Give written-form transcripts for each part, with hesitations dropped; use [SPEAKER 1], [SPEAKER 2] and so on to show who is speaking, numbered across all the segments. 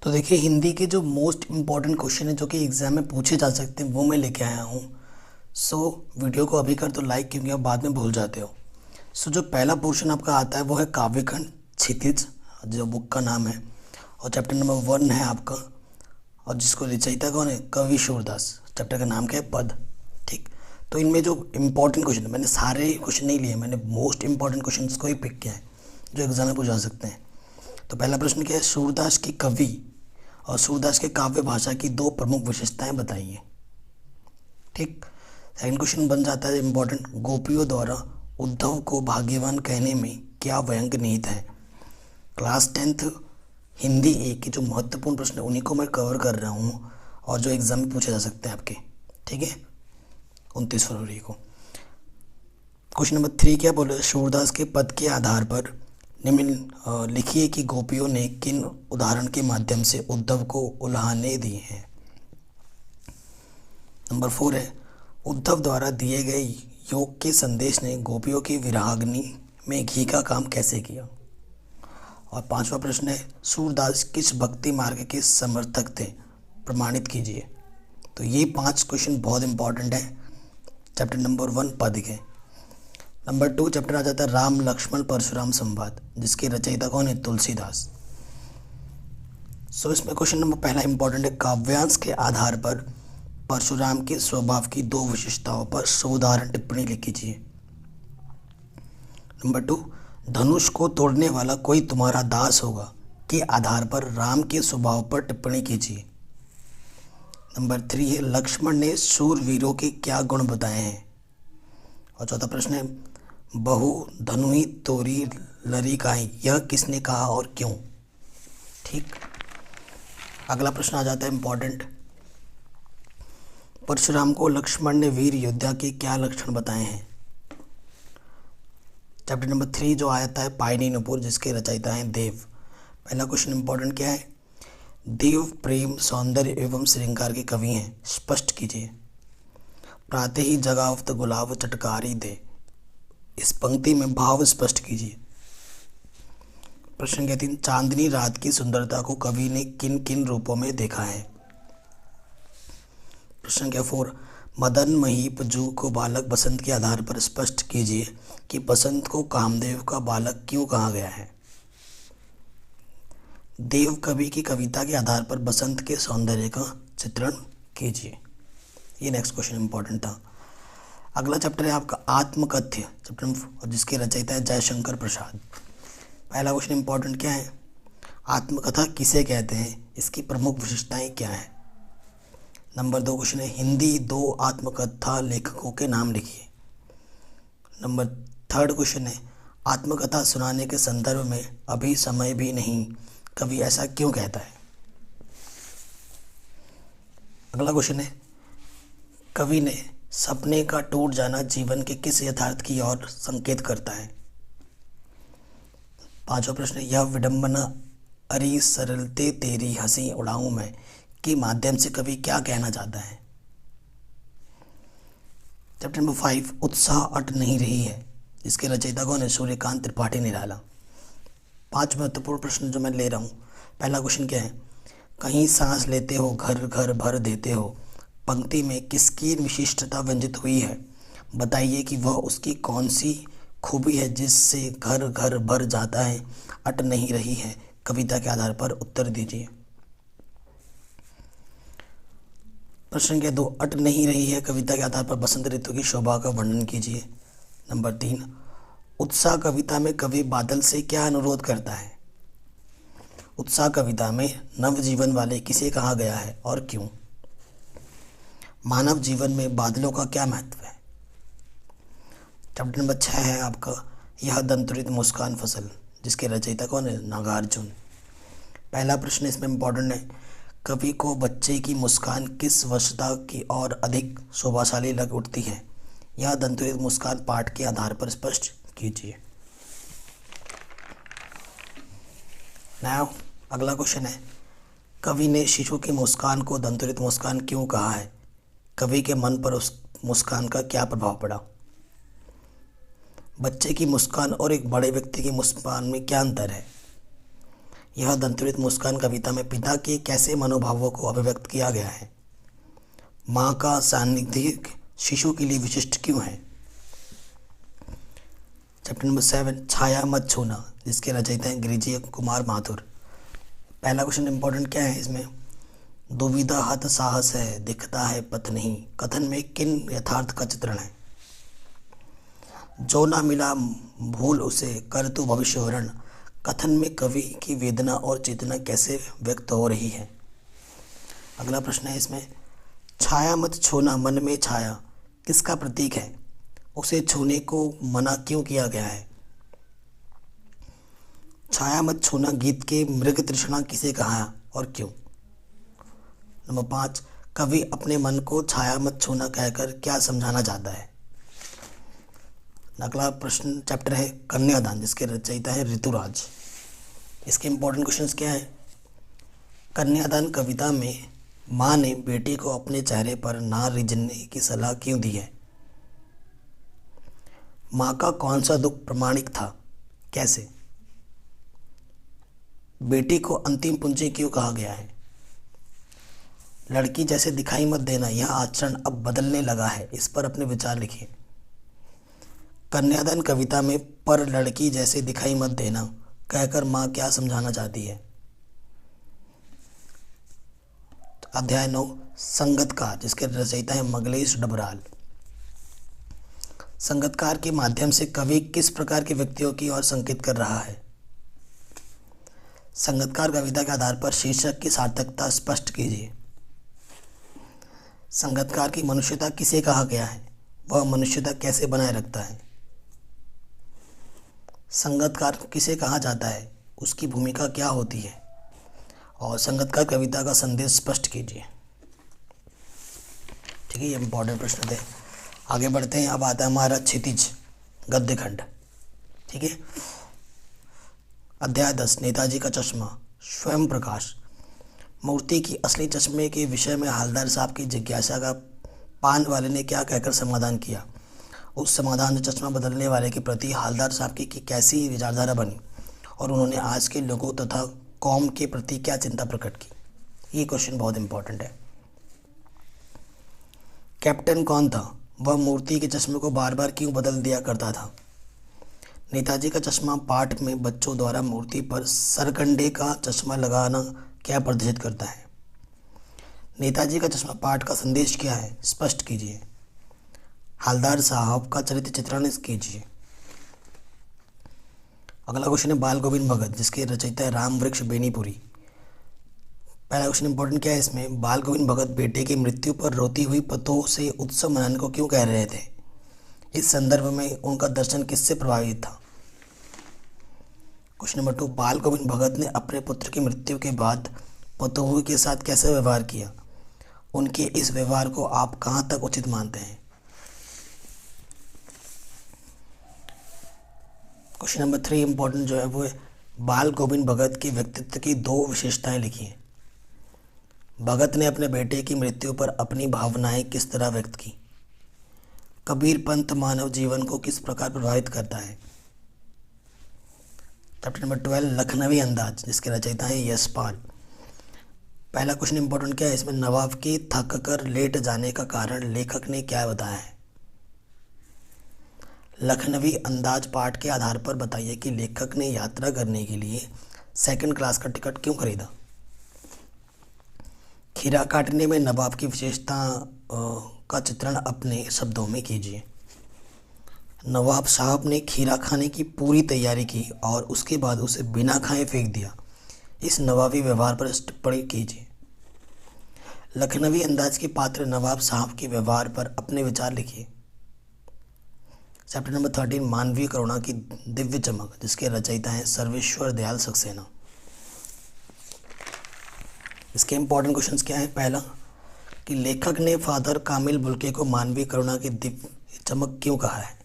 [SPEAKER 1] तो देखिए, हिंदी के जो मोस्ट इम्पॉर्टेंट क्वेश्चन है जो कि एग्ज़ाम में पूछे जा सकते हैं वो मैं लेके आया हूँ। सो वीडियो को अभी कर दो लाइक, क्योंकि आप बाद में भूल जाते हो। सो जो पहला पोर्शन आपका आता है वो है काव्यखंड क्षितिज, जो बुक का नाम है, और चैप्टर नंबर 1 है आपका, और जिसको रचयिता कौन है, कवि सूरदास। चैप्टर का नाम क्या है, पद। ठीक, तो इनमें जो इम्पोर्टेंट क्वेश्चन है, मैंने सारे क्वेश्चन नहीं लिए, मैंने मोस्ट इम्पॉर्टेंट क्वेश्चन को ही पिक किया है जो एग्जाम में पूछा सकते हैं। तो पहला प्रश्न क्या है, सूरदास की कवि और सूरदास के काव्य भाषा की दो प्रमुख विशेषताएं बताइए। ठीक, सेकंड क्वेश्चन बन जाता है इम्पोर्टेंट, गोपियों द्वारा उद्धव को भाग्यवान कहने में क्या व्यंग निहित है। क्लास 10th हिंदी ए के जो महत्वपूर्ण प्रश्न है उन्हीं को मैं कवर कर रहा हूँ, और जो एग्जाम में पूछे जा सकते हैं आपके। ठीक है, 29 फरवरी को। क्वेश्चन नंबर 3 क्या बोले, सूरदास के पद के आधार पर निम्न लिखिए कि गोपियों ने किन उदाहरण के माध्यम से उद्धव को उल्हाने दी हैं। नंबर 4 है, उद्धव द्वारा दिए गए योग के संदेश ने गोपियों की विराग्नि में घी का काम कैसे किया। और 5वां प्रश्न है, सूरदास किस भक्ति मार्ग के समर्थक थे, प्रमाणित कीजिए। तो ये 5 क्वेश्चन बहुत इंपॉर्टेंट है चैप्टर नंबर 1 पद के। नंबर 2 चैप्टर आ जाता है राम लक्ष्मण परशुराम संवाद, जिसके रचयिता कौन है, तुलसीदास। सो इसमें क्वेश्चन नंबर पहला इंपॉर्टेंट है, काव्यांश के आधार पर परशुराम के स्वभाव की दो विशेषताओं पर सोदाहरण टिप्पणी लिख कीजिए। नंबर 2 धनुष को तोड़ने वाला कोई तुम्हारा दास होगा के आधार पर राम के स्वभाव पर टिप्पणी कीजिए। नंबर 3 है, लक्ष्मण ने शूरवीरों के क्या गुण बताए हैं। और चौथा प्रश्न है, बहु धनुही तोरी लरी काई, यह किसने कहा और क्यों। ठीक, अगला प्रश्न आ जाता है इंपॉर्टेंट, परशुराम को लक्ष्मण ने वीर योद्धा के क्या लक्षण बताए हैं। चैप्टर नंबर 3 जो आता है पायनी नुपुर, जिसके रचयिता हैं देव। पहला क्वेश्चन इंपॉर्टेंट क्या है, देव प्रेम सौंदर्य एवं श्रृंगार के कवि हैं, स्पष्ट कीजिए। प्रातः ही जगावत गुलाब चटकारी दे, इस पंक्ति में भाव स्पष्ट कीजिए। प्रश्न के 3 चांदनी रात की सुंदरता को कवि ने किन किन रूपों में देखा है। प्रश्न के 4 मदन महीप जू को बालक बसंत के आधार पर स्पष्ट कीजिए कि बसंत को कामदेव का बालक क्यों कहा गया है। देव कवि की कविता के आधार पर बसंत के सौंदर्य का चित्रण कीजिए। ये नेक्स्ट क्वेश्चन इंपॉर्टेंट था। अगला चैप्टर है आपका आत्मकथ्य चैप्टर, और जिसके रचयिता है जयशंकर प्रसाद। पहला क्वेश्चन इंपॉर्टेंट क्या है, आत्मकथा किसे कहते हैं, इसकी प्रमुख विशेषताएं क्या है। नंबर 2 क्वेश्चन है, हिंदी 2 आत्मकथा लेखकों के नाम लिखिए। नंबर 3 क्वेश्चन है, आत्मकथा सुनाने के संदर्भ में अभी समय भी नहीं, कवि ऐसा क्यों कहता है। अगला क्वेश्चन है, कवि ने सपने का टूट जाना जीवन के किस यथार्थ की ओर संकेत करता है। 5वां प्रश्न है, यह विडंबना अरी सरलते तेरी हंसी उड़ाऊं मैं के माध्यम से कवि क्या कहना चाहता है। चैप्टर नंबर 5 उत्साह अट नहीं रही है, जिसके रचयिता कौन है, सूर्यकांत त्रिपाठी निराला। 5 महत्वपूर्ण प्रश्न जो मैं ले रहा हूँ। पहला क्वेश्चन क्या है, कहीं सांस लेते हो घर घर भर देते हो, पंक्ति में किसकी विशिष्टता व्यंजित हुई है, बताइए कि वह उसकी कौन सी खूबी है जिससे घर घर भर जाता है, अट नहीं रही है, कविता के आधार पर उत्तर दीजिए। प्रश्न के 2 अट नहीं रही है, कविता के आधार पर बसंत ऋतु की शोभा का वर्णन कीजिए। नंबर 3 उत्साह कविता में कवि बादल से क्या अनुरोध करता है। उत्साह कविता में नवजीवन वाले किसे कहा गया है और क्यों। मानव जीवन में बादलों का क्या महत्व है। चैप्टर नंबर 6 है आपका, यह दंतुरित मुस्कान फसल, जिसके रचयिता कौन है, नागार्जुन। पहला प्रश्न इसमें इंपॉर्टेंट है, कवि को बच्चे की मुस्कान किस वशता की और अधिक शोभाशाली लग उठती है, यह दंतुरित मुस्कान पाठ के आधार पर स्पष्ट कीजिए। नाउ अगला क्वेश्चन है, कवि ने शिशु की मुस्कान को दंतुरित मुस्कान क्यों कहा है, कवि के मन पर उस मुस्कान का क्या प्रभाव पड़ा। बच्चे की मुस्कान और एक बड़े व्यक्ति की मुस्कान में क्या अंतर है, यह दंतुरित मुस्कान कविता में पिता के कैसे मनोभावों को अभिव्यक्त किया गया है? माँ का सान्निध्य शिशु के लिए विशिष्ट क्यों है? चैप्टर नंबर 7 छाया मत छूना, जिसके रचयिता हैं गिरिजी कुमार माथुर। पहला क्वेश्चन इंपॉर्टेंट क्या है इसमें? दुविधा हत साहस है, दिखता है पथ नहीं, कथन में किन यथार्थ का चित्रण है? जो ना मिला भूल उसे, कर तू भविष्य वरण, कथन में कवि की वेदना और चेतना कैसे व्यक्त हो रही है? अगला प्रश्न है इसमें, छाया मत छूना मन में छाया किसका प्रतीक है? उसे छूने को मना क्यों किया गया है? छाया मत छूना गीत के मृग तृष्णा किसे कहा और क्यों? नंबर 5 कवि अपने मन को छाया मत छूना कहकर क्या समझाना चाहता है? अगला प्रश्न चैप्टर है कन्यादान, जिसके रचयिता है ऋतुराज। इसके इंपॉर्टेंट क्वेश्चंस क्या है? कन्यादान कविता में माँ ने बेटी को अपने चेहरे पर ना रिझने की सलाह क्यों दी है? माँ का कौन सा दुख प्रामाणिक था, कैसे? बेटी को अंतिम पूंजी क्यों कहा गया है? लड़की जैसे दिखाई मत देना, यह आचरण अब बदलने लगा है, इस पर अपने विचार लिखिए। कन्यादान कविता में पर लड़की जैसे दिखाई मत देना कहकर माँ क्या समझाना चाहती है? अध्याय 9 संगतकार, जिसके रचयिता है मंगलेश डबराल। संगतकार के माध्यम से कवि किस प्रकार के व्यक्तियों की ओर संकेत कर रहा है? संगतकार कविता के आधार पर शीर्षक की सार्थकता स्पष्ट कीजिए। संगतकार की मनुष्यता किसे कहा गया है? वह मनुष्यता कैसे बनाए रखता है? संगतकार किसे कहा जाता है? उसकी भूमिका क्या होती है? और संगतकार कविता का संदेश स्पष्ट कीजिए। ठीक है, ये इंपॉर्टेंट प्रश्न थे। आगे बढ़ते हैं। अब आता है हमारा क्षितिज गद्य खंड। ठीक है, अध्याय 10 नेताजी का चश्मा स्वयं प्रकाश। मूर्ति की असली चश्मे के विषय में हालदार साहब की जिज्ञासा का पान वाले ने क्या कहकर समाधान किया? उस समाधान से चश्मा बदलने वाले के प्रति हालदार साहब की कैसी विचारधारा बनी और उन्होंने आज के लोगों तथा कौम के प्रति क्या चिंता प्रकट की? ये क्वेश्चन बहुत इंपॉर्टेंट है। कैप्टन कौन था? वह मूर्ति के चश्मे को बार बार क्यों बदल दिया करता था? नेताजी का चश्मा पाठ में बच्चों द्वारा मूर्ति पर सरकंडे का चश्मा लगाना क्या प्रदर्शित करता है? नेताजी का चश्मा पाठ का संदेश क्या है, स्पष्ट कीजिए। हालदार साहब का चरित्र चित्रण कीजिए। अगला क्वेश्चन है बाल गोविंद भगत, जिसके रचयिता है राम वृक्ष बेनीपुरी। पहला क्वेश्चन इंपॉर्टेंट क्या है इसमें? बाल गोविंद भगत बेटे की मृत्यु पर रोती हुई पतों से उत्सव मनाने को क्यों कह रहे थे? इस संदर्भ में उनका दर्शन किससे प्रभावित था? क्वेश्चन नंबर 2 बाल गोविंद भगत ने अपने पुत्र की मृत्यु के बाद पतोहू के साथ कैसे व्यवहार किया? उनके इस व्यवहार को आप कहाँ तक उचित मानते हैं? क्वेश्चन नंबर 3 इंपॉर्टेंट जो है वो है बाल गोविंद भगत के व्यक्तित्व की 2 विशेषताएं लिखिए। भगत ने अपने बेटे की मृत्यु पर अपनी भावनाएं किस तरह व्यक्त की? कबीर पंथ मानव जीवन को किस प्रकार प्रभावित करता है? चैप्टर नंबर 12 लखनवी अंदाज, जिसके रचयिता हैं यशपाल। पहला क्वेश्चन इंपॉर्टेंट क्या है इसमें? नवाब के थक कर लेट जाने का कारण लेखक ने क्या बताया है? लखनवी अंदाज पाठ के आधार पर बताइए कि लेखक ने यात्रा करने के लिए 2nd क्लास का टिकट क्यों खरीदा? खीरा काटने में नवाब की विशेषता का चित्रण अपने शब्दों में कीजिए। नवाब साहब ने खीरा खाने की पूरी तैयारी की और उसके बाद उसे बिना खाए फेंक दिया। इस नवाबी व्यवहार पर टिप्पणी कीजिए। लखनवी अंदाज के पात्र नवाब साहब के व्यवहार पर अपने विचार लिखिए। चैप्टर नंबर 13 मानवीय करुणा की दिव्य चमक, जिसके रचयिता हैं सर्वेश्वर दयाल सक्सेना। इसके इंपॉर्टेंट क्वेश्चंस क्या है? पहला कि लेखक ने फादर कामिल बुल्के को मानवीय करुणा की दिव्य चमक क्यों कहा है?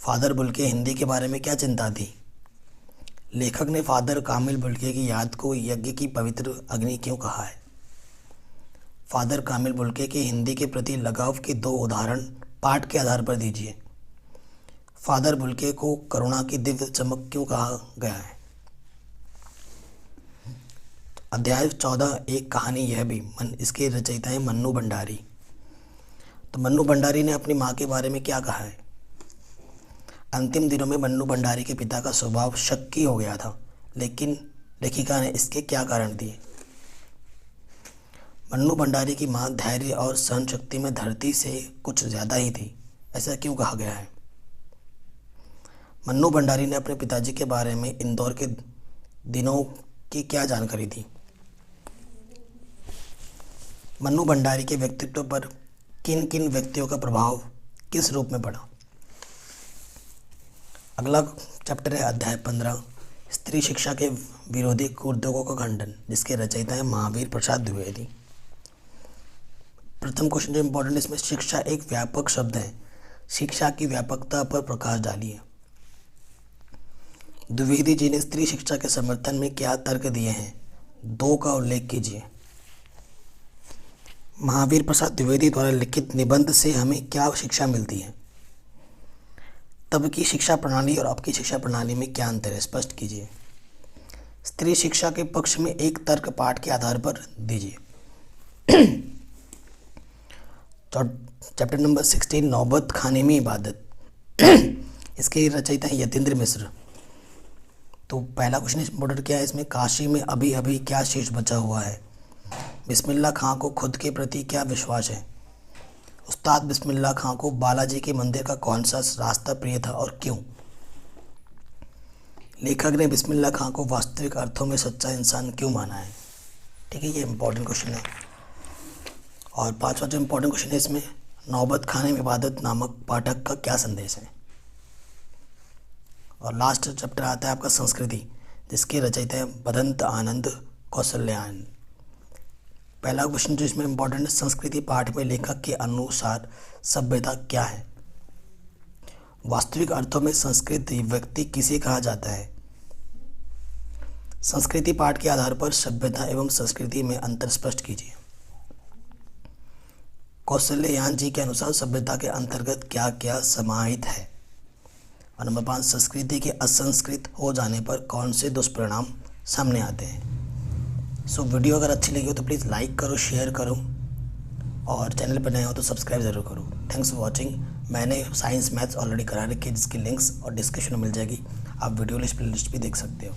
[SPEAKER 1] फादर बुल्के हिंदी के बारे में क्या चिंता थी? लेखक ने फादर कामिल बुल्के की याद को यज्ञ की पवित्र अग्नि क्यों कहा है? फादर कामिल बुल्के के हिंदी के प्रति लगाव के 2 उदाहरण पाठ के आधार पर दीजिए। फादर बुल्के को करुणा की दिव्य चमक क्यों कहा गया है? अध्याय 14 एक कहानी यह भी इसके रचयिता है मन्नू भंडारी। तो मन्नू भंडारी ने अपनी माँ के बारे में क्या कहा है? अंतिम दिनों में मन्नू भंडारी के पिता का स्वभाव शक्की हो गया था, लेकिन लेखिका ने इसके क्या कारण दिए? मन्नू भंडारी की माँ धैर्य और सहन शक्ति में धरती से कुछ ज़्यादा ही थी, ऐसा क्यों कहा गया है? मन्नू भंडारी ने अपने पिताजी के बारे में इंदौर के दिनों की क्या जानकारी दी? मन्नू भंडारी के व्यक्तित्व पर किन किन व्यक्तियों का प्रभाव किस रूप में पड़ा? अगला चैप्टर है अध्याय 15 स्त्री शिक्षा के विरोधी कुर्तकों का खंडन, जिसके रचयिता है महावीर प्रसाद द्विवेदी। प्रथम क्वेश्चन जो इम्पोर्टेंट है इसमें, शिक्षा एक व्यापक शब्द है, शिक्षा की व्यापकता पर प्रकाश डालिए। द्विवेदी जी ने स्त्री शिक्षा के समर्थन में क्या तर्क दिए हैं? 2 का उल्लेख कीजिए। महावीर प्रसाद द्विवेदी द्वारा लिखित निबंध से हमें क्या शिक्षा मिलती है? तब की शिक्षा प्रणाली और अब की शिक्षा प्रणाली में क्या अंतर है, स्पष्ट कीजिए। स्त्री शिक्षा के पक्ष में एक तर्क पाठ के आधार पर दीजिए। चैप्टर नंबर 16 नौबत खाने में इबादत, इसके रचयिता हैं यतीन्द्र मिश्र। तो पहला क्वेश्चन इंपॉर्टेंट क्या है इसमें, काशी में अभी अभी क्या शेष बचा हुआ है? बिस्मिल्लाह खां को खुद के प्रति क्या विश्वास है? उस्ताद बिस्मिल्लाह खां को बालाजी के मंदिर का कौन सा रास्ता प्रिय था और क्यों? लेखक ने बिस्मिल्लाह खां को वास्तविक अर्थों में सच्चा इंसान क्यों माना है? ठीक है, ये इंपॉर्टेंट क्वेश्चन है। और 5वां जो इंपॉर्टेंट क्वेश्चन है इसमें, नौबत खाने में इबादत नामक पाठक का क्या संदेश है? और लास्ट चैप्टर आता है आपका संस्कृति, जिसके रचयिता है बदंत आनंद कौशल्यायन। पहला क्वेश्चन जो इसमें इम्पोर्टेंट है, संस्कृति पाठ में लेखक के अनुसार सभ्यता क्या है? वास्तविक अर्थों में संस्कृति व्यक्ति किसे कहा जाता है? संस्कृति पाठ के आधार पर सभ्यता एवं संस्कृति में अंतर स्पष्ट कीजिए। कौशल्यायन जी के अनुसार सभ्यता के अंतर्गत क्या क्या समाहित है? और नंबर 5, संस्कृति के असंस्कृत हो जाने पर कौन से दुष्परिणाम सामने आते हैं? सो वीडियो अगर अच्छी लगी हो तो प्लीज़ लाइक करो, शेयर करो, और चैनल पर नए हो तो सब्सक्राइब ज़रूर करो। Thanks for watching. मैंने साइंस मैथ्स ऑलरेडी करा रखी है, जिसकी लिंक्स और डिस्क्रिप्शन में मिल जाएगी, आप वीडियो लिस्ट प्लेलिस्ट भी देख सकते हो।